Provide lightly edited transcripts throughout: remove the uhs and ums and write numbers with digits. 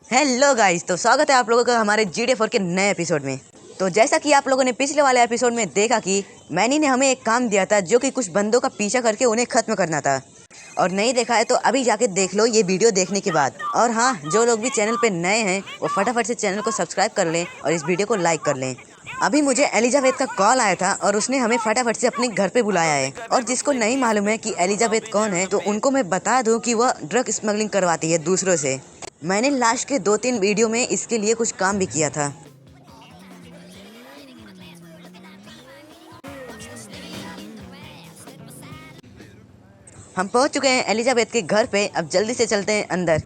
Hello guys, तो स्वागत है आप लोगों का हमारे GTA 4 के नए एपिसोड में। तो जैसा कि आप लोगों ने पिछले वाले एपिसोड में देखा कि मैनी ने हमें एक काम दिया था जो कि कुछ बंदों का पीछा करके उन्हें खत्म करना था। और नहीं देखा है तो अभी जाके देख लो ये वीडियो देखने के बाद। और हाँ, जो लोग भी चैनल पे नए हैं वो फटाफट से चैनल को सब्सक्राइब कर लें और इस वीडियो को लाइक कर लें। अभी मुझे एलिजाबेथ का कॉल आया था और उसने हमें फटाफट से अपने घर पे बुलाया है। और जिसको नहीं मालूम है कि एलिजाबेथ कौन है तो उनको मैं बता दूं कि वह ड्रग स्मगलिंग करवाती है दूसरों से। मैंने लास्ट के 2-3 वीडियो में इसके लिए कुछ काम भी किया था। हम पहुंच चुके हैं एलिजाबेथ के घर पे। अब जल्दी से चलते हैं अंदर।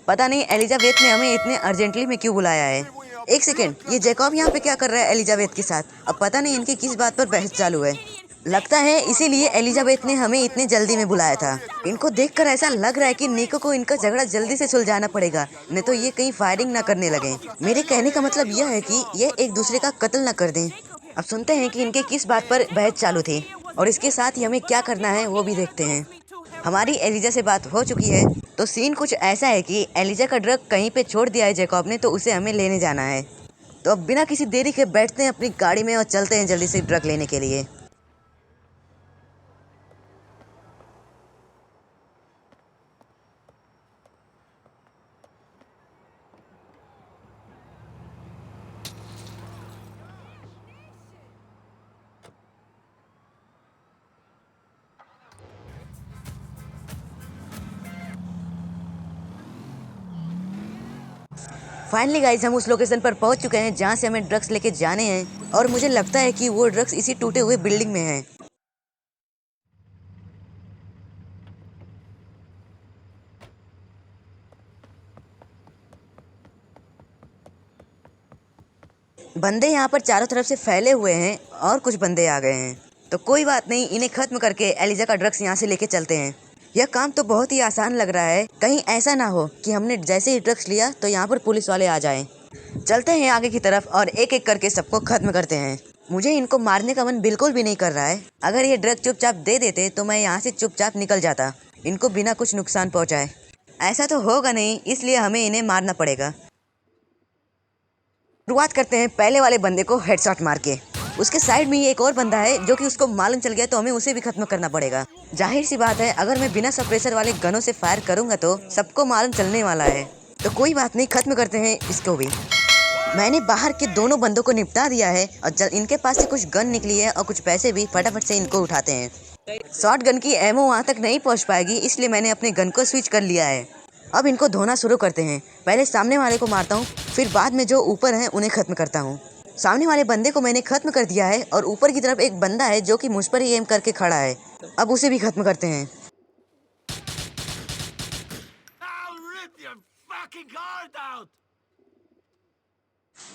पता नहीं एलिजाबेथ ने हमें इतने अर्जेंटली में क्यों बुलाया है। एक सेकेंड, ये जैकब यहाँ पे क्या कर रहा है एलिजाबेथ के साथ? अब पता नहीं इनकी किस बात पर बहस चालू है। लगता है इसीलिए एलिजाबेथ ने हमें इतने जल्दी में बुलाया था। इनको देखकर ऐसा लग रहा है कि निको को इनका झगड़ा जल्दी से सुलझाना पड़ेगा, नहीं तो ये कहीं फायरिंग ना करने लगे। मेरे कहने का मतलब यह है कि ये एक दूसरे का कत्ल ना कर दें। अब सुनते हैं कि इनके किस बात पर बहस चालू थी और इसके साथ ही हमें क्या करना है वो भी देखते हैं। हमारी एलिजा से बात हो चुकी है। तो सीन कुछ ऐसा है कि एलिजा का ड्रग कहीं पे छोड़ दिया है जैकब ने, तो उसे हमें लेने जाना है। तो अब बिना किसी देरी के बैठते हैं अपनी गाड़ी में और चलते हैं जल्दी से ड्रग लेने के लिए। फाइनली गाइज, हम उस लोकेशन पर पहुंच चुके हैं जहां से हमें ड्रग्स लेके जाने हैं। और मुझे लगता है कि वो ड्रग्स इसी टूटे हुए बिल्डिंग में है। बंदे यहाँ पर चारों तरफ से फैले हुए हैं और कुछ बंदे आ गए हैं। तो कोई बात नहीं, इन्हें खत्म करके एलिजा का ड्रग्स यहाँ से लेके चलते हैं। यह काम तो बहुत ही आसान लग रहा है। कहीं ऐसा ना हो कि हमने जैसे ही ड्रग्स लिया तो यहाँ पर पुलिस वाले आ जाएं। चलते हैं आगे की तरफ और एक एक करके सबको खत्म करते हैं। मुझे इनको मारने का मन बिल्कुल भी नहीं कर रहा है। अगर ये ड्रग चुपचाप दे देते तो मैं यहाँ से चुपचाप निकल जाता, इनको बिना कुछ नुकसान पहुँचाए। ऐसा तो होगा नहीं, इसलिए हमें इन्हें मारना पड़ेगा। शुरुआत करते हैं पहले वाले बंदे को हेडशॉट मार के। उसके साइड में ही एक और बंदा है जो कि उसको मालूम चल गया, तो हमें उसे भी खत्म करना पड़ेगा। जाहिर सी बात है, अगर मैं बिना सप्रेसर वाले गनों से फायर करूंगा तो सबको मालूम चलने वाला है। तो कोई बात नहीं, खत्म करते हैं इसको भी। मैंने बाहर के दोनों बंदों को निपटा दिया है और इनके पास से कुछ गन निकली है और कुछ पैसे भी। फटाफट से इनको उठाते हैं। शॉर्ट गन की एमो वहाँ तक नहीं पहुँच पाएगी, इसलिए मैंने अपने गन को स्विच कर लिया है। अब इनको धोना शुरू करते हैं। पहले सामने वाले को मारता हूँ, फिर बाद में जो ऊपर हैं उन्हें खत्म करता हूँ। सामने वाले बंदे को मैंने खत्म कर दिया है और ऊपर की तरफ एक बंदा है जो कि मुझ पर ही एम करके खड़ा है। अब उसे भी खत्म करते हैं।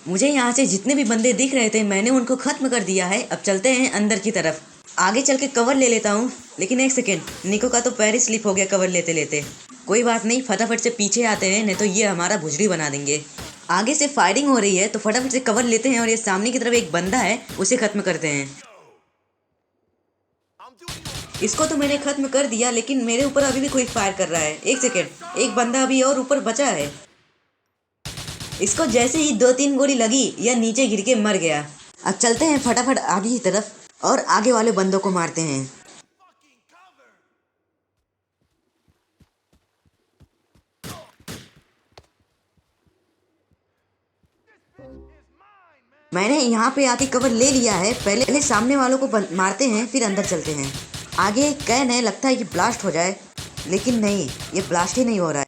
मुझे यहाँ से जितने भी बंदे दिख रहे थे मैंने उनको खत्म कर दिया है। अब चलते हैं अंदर की तरफ। आगे चल के कवर ले लेता हूँ, लेकिन एक सेकेंड, निको का तो पैर ही स्लिप हो गया कवर लेते लेते। कोई बात नहीं, फटाफट से पीछे आते हैं, नहीं तो ये हमारा भुजरी बना देंगे। आगे से फायरिंग हो रही है तो फटाफट से कवर लेते हैं और ये सामने की तरफ एक बंदा है, उसे खत्म करते हैं। इसको तो मैंने खत्म कर दिया, लेकिन मेरे ऊपर अभी भी कोई फायर कर रहा है। एक सेकेंड, एक बंदा अभी और ऊपर बचा है। इसको जैसे ही 2-3 गोली लगी यह नीचे गिर के मर गया। अब चलते हैं फटाफट आगे की तरफ और आगे वाले बंदों को मारते हैं। मैंने यहाँ पे आके कवर ले लिया है। पहले सामने वालों को मारते हैं, फिर अंदर चलते हैं। आगे एक कैन है, लगता है कि ब्लास्ट हो जाए, लेकिन नहीं, ये ब्लास्ट ही नहीं हो रहा है।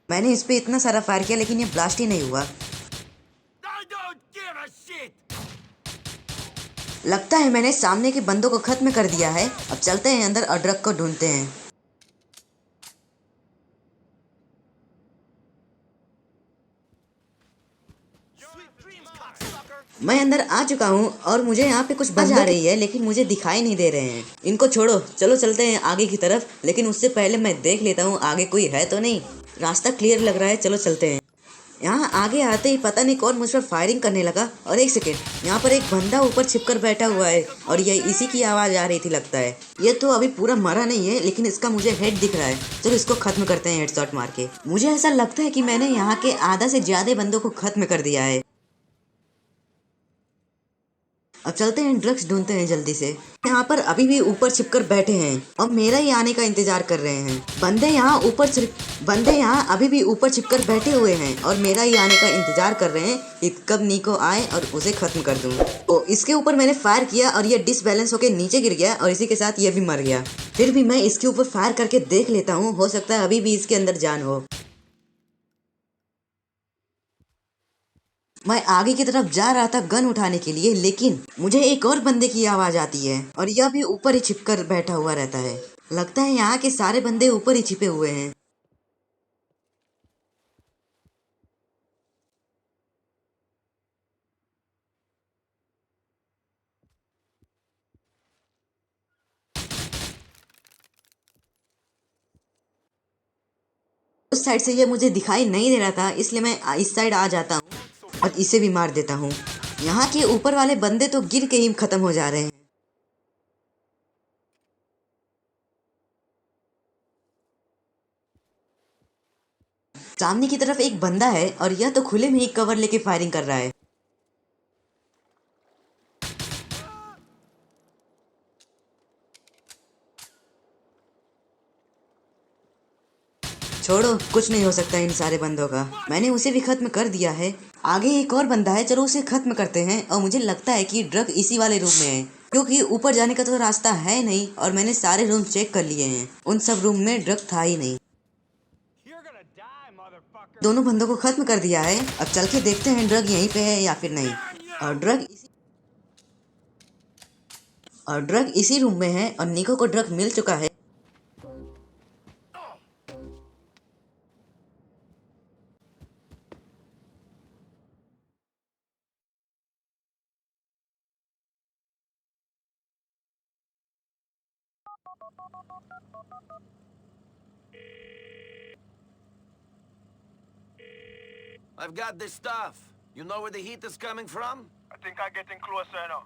मैंने इस पे इतना सारा फायर किया लेकिन ये ब्लास्ट ही नहीं हुआ। लगता है मैंने सामने के बंदों को खत्म कर दिया है। अब चलते हैं अंदर और ड्रग को ढूंढते हैं। मैं अंदर आ चुका हूँ और मुझे यहाँ पे कुछ बंदे आ रही है लेकिन मुझे दिखाई नहीं दे रहे हैं। इनको छोड़ो, चलो चलते हैं आगे की तरफ। लेकिन उससे पहले मैं देख लेता हूँ आगे कोई है तो नहीं। रास्ता क्लियर लग रहा है, चलो चलते हैं। यहाँ आगे आते ही पता नहीं कौन मुझ पर फायरिंग करने लगा। और एक सेकेंड, यहाँ पर एक बंदा ऊपर छिपकर बैठा हुआ है और ये इसी की आवाज आ रही थी लगता है। ये तो अभी पूरा मरा नहीं है लेकिन इसका मुझे हेड दिख रहा है। चलो इसको खत्म करते हैं हेडशॉट मार के। मुझे ऐसा लगता है कि मैंने यहाँ के आधा से ज्यादा बंदों को खत्म कर दिया है। अब चलते हैं ड्रग्स ढूंढते हैं जल्दी से। यहाँ पर अभी भी ऊपर छिपकर बैठे हैं और मेरा ही आने का इंतजार कर रहे हैं। बंदे यहाँ अभी भी ऊपर छिपकर बैठे हुए हैं और मेरा ही आने का इंतजार कर रहे हैं कि कब निको आए और उसे खत्म कर दूं। तो इसके ऊपर मैंने फायर किया और ये डिसबैलेंस होकर नीचे गिर गया और इसी के साथ ये भी मर गया। फिर भी मैं इसके ऊपर फायर करके देख लेता हूँ, हो सकता है अभी भी इसके अंदर जान हो। मैं आगे की तरफ जा रहा था गन उठाने के लिए, लेकिन मुझे एक और बंदे की आवाज आती है और यह भी ऊपर ही छिपकर बैठा हुआ रहता है। लगता है यहाँ के सारे बंदे ऊपर ही छिपे हुए हैं। उस साइड से ये मुझे दिखाई नहीं दे रहा था, इसलिए मैं इस साइड आ जाता हूँ और इसे भी मार देता हूँ। यहाँ के ऊपर वाले बंदे तो गिर के ही खत्म हो जा रहे हैं। सामने की तरफ एक बंदा है और यह तो खुले में ही कवर लेके फायरिंग कर रहा है। छोड़ो, कुछ नहीं हो सकता इन सारे बंदों का। मैंने उसे भी खत्म कर दिया है। आगे एक और बंदा है, चलो उसे खत्म करते हैं। और मुझे लगता है कि ड्रग इसी वाले रूम में है, क्योंकि ऊपर जाने का तो रास्ता है नहीं और मैंने सारे रूम चेक कर लिए हैं, उन सब रूम में ड्रग था ही नहीं। दोनों बंदों को खत्म कर दिया है। अब चल के देखते हैं ड्रग यहीं पे है या फिर नहीं। और ड्रग इसी रूम में है और निको को ड्रग मिल चुका है। I've got this stuff. You know where the heat is coming from? I think I'm getting closer now.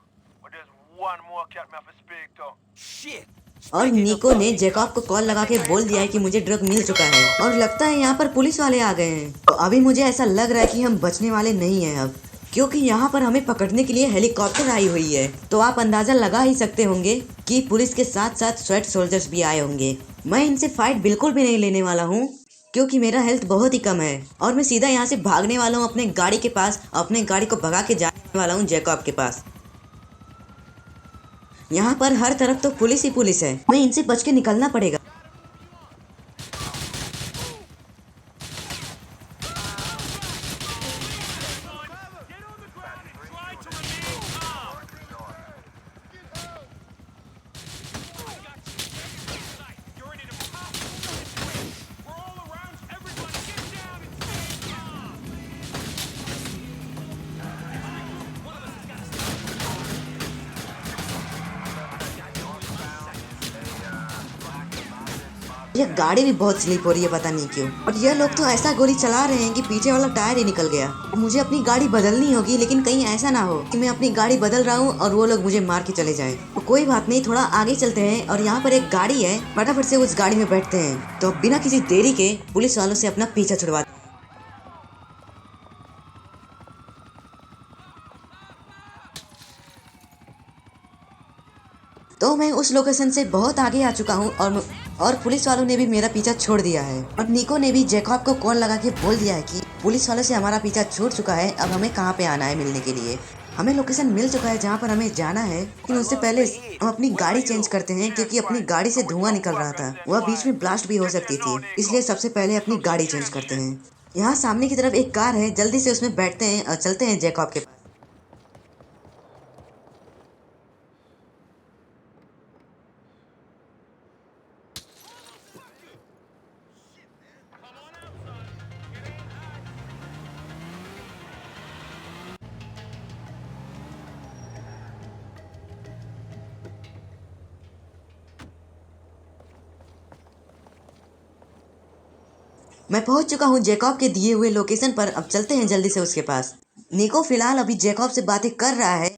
But there's one more cat me have to speak to. Shit! और Speaking of निको ने fucking Jacob को cops, call लगा I के think I बोल hear दिया है कि someone. मुझे ड्रग मिल चुका है और लगता है यहाँ पर पुलिस वाले आ गए हैं। तो अभी मुझे ऐसा लग रहा है कि हम बचने वाले नहीं हैं अब, क्योंकि यहाँ पर हमें पकड़ने के लिए हेलीकॉप्टर आई हुई है। तो आप अंदाजा लगा ही सकते होंगे कि पुलिस के साथ साथ स्वेट सोल्जर्स भी आए होंगे। मैं इनसे फाइट बिल्कुल भी नहीं लेने वाला हूँ, क्योंकि मेरा हेल्थ बहुत ही कम है और मैं सीधा यहाँ से भागने वाला हूँ अपने गाड़ी के पास। अपने गाड़ी को भगा के जाने वाला हूँ जैकब के पास। यहाँ पर हर तरफ तो पुलिस ही पुलिस है, मैं इनसे बच के निकलना पड़ेगा। यह गाड़ी भी बहुत स्लिप हो रही है, पता नहीं क्यों। और यह लोग तो ऐसा गोली चला रहे हैं कि पीछे वाला टायर ही निकल गया। मुझे अपनी गाड़ी बदलनी होगी, लेकिन कहीं ऐसा ना हो कि मैं अपनी गाड़ी बदल रहा हूँ और वो लोग मुझे मार के चले जाएं। तो कोई बात नहीं, थोड़ा आगे चलते हैं और यहाँ पर एक गाड़ी है, फटाफट से उस गाड़ी में बैठते हैं। तो बिना किसी देरी के पुलिस वालों से अपना पीछा छुड़वा। तो मैं उस लोकेशन से बहुत आगे आ चुका हूँ और पुलिस वालों ने भी मेरा पीछा छोड़ दिया है। और निको ने भी जैकब को कॉल लगा के बोल दिया है कि पुलिस वालों से हमारा पीछा छूट चुका है, अब हमें कहाँ पे आना है मिलने के लिए। हमें लोकेशन मिल चुका है जहाँ पर हमें जाना है, लेकिन उससे पहले हम अपनी गाड़ी चेंज करते हैं, क्योंकि अपनी गाड़ी से धुआं निकल रहा था, वह बीच में ब्लास्ट भी हो सकती थी, इसलिए सबसे पहले अपनी गाड़ी चेंज करते हैं। यहाँ सामने की तरफ एक कार है, जल्दी से उसमें बैठते हैं और चलते हैं जैकब के पास। मैं पहुंच चुका हूं जैकब के दिए हुए लोकेशन पर। अब चलते हैं जल्दी से उसके पास। निको फिलहाल अभी जैकब से बातें कर रहा है।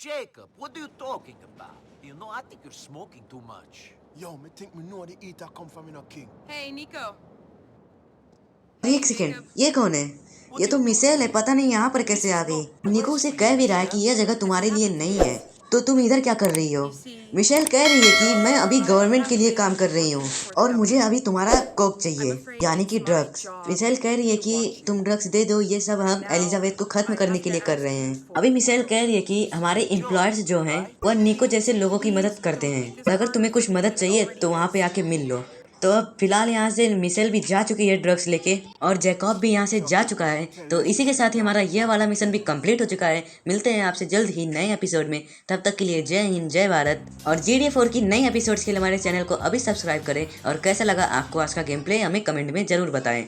Jacob, what are you talking about? You know, I think you're smoking too much. Yo, me think me know the eater come from in a king. Hey, Nico. एक सेकेंड, ये कौन है? ये तो मिसेल है। पता नहीं यहाँ पर कैसे आ गई। निको उसे कह भी रहा है कि यह जगह तुम्हारे लिए नहीं है, तो तुम इधर क्या कर रही हो? मिशेल कह रही है कि मैं अभी गवर्नमेंट के लिए काम कर रही हूँ और मुझे अभी तुम्हारा कोक चाहिए, यानी कि ड्रग्स। मिशेल कह रही है कि तुम ड्रग्स दे दो, ये सब हम एलिजाबेथ को खत्म करने के लिए कर रहे हैं। अभी मिशेल कह रही है कि हमारे एम्प्लॉयर्स जो हैं वह निको जैसे लोगों की मदद करते हैं। अगर तुम्हें कुछ मदद चाहिए तो वहाँ पे आके मिल लो। तो अब फिलहाल यहाँ से मिशेल भी जा चुकी है ड्रग्स लेके, और जैकब भी यहाँ से जा चुका है। तो इसी के साथ ही हमारा यह वाला मिशन भी कंप्लीट हो चुका है। मिलते हैं आपसे जल्द ही नए एपिसोड में। तब तक के लिए जय हिंद, जय भारत। और GTA 4 की नई एपिसोड्स के लिए हमारे चैनल को अभी सब्सक्राइब करें। और कैसा लगा आपको आज का गेम प्ले हमें कमेंट में जरूर बताएं।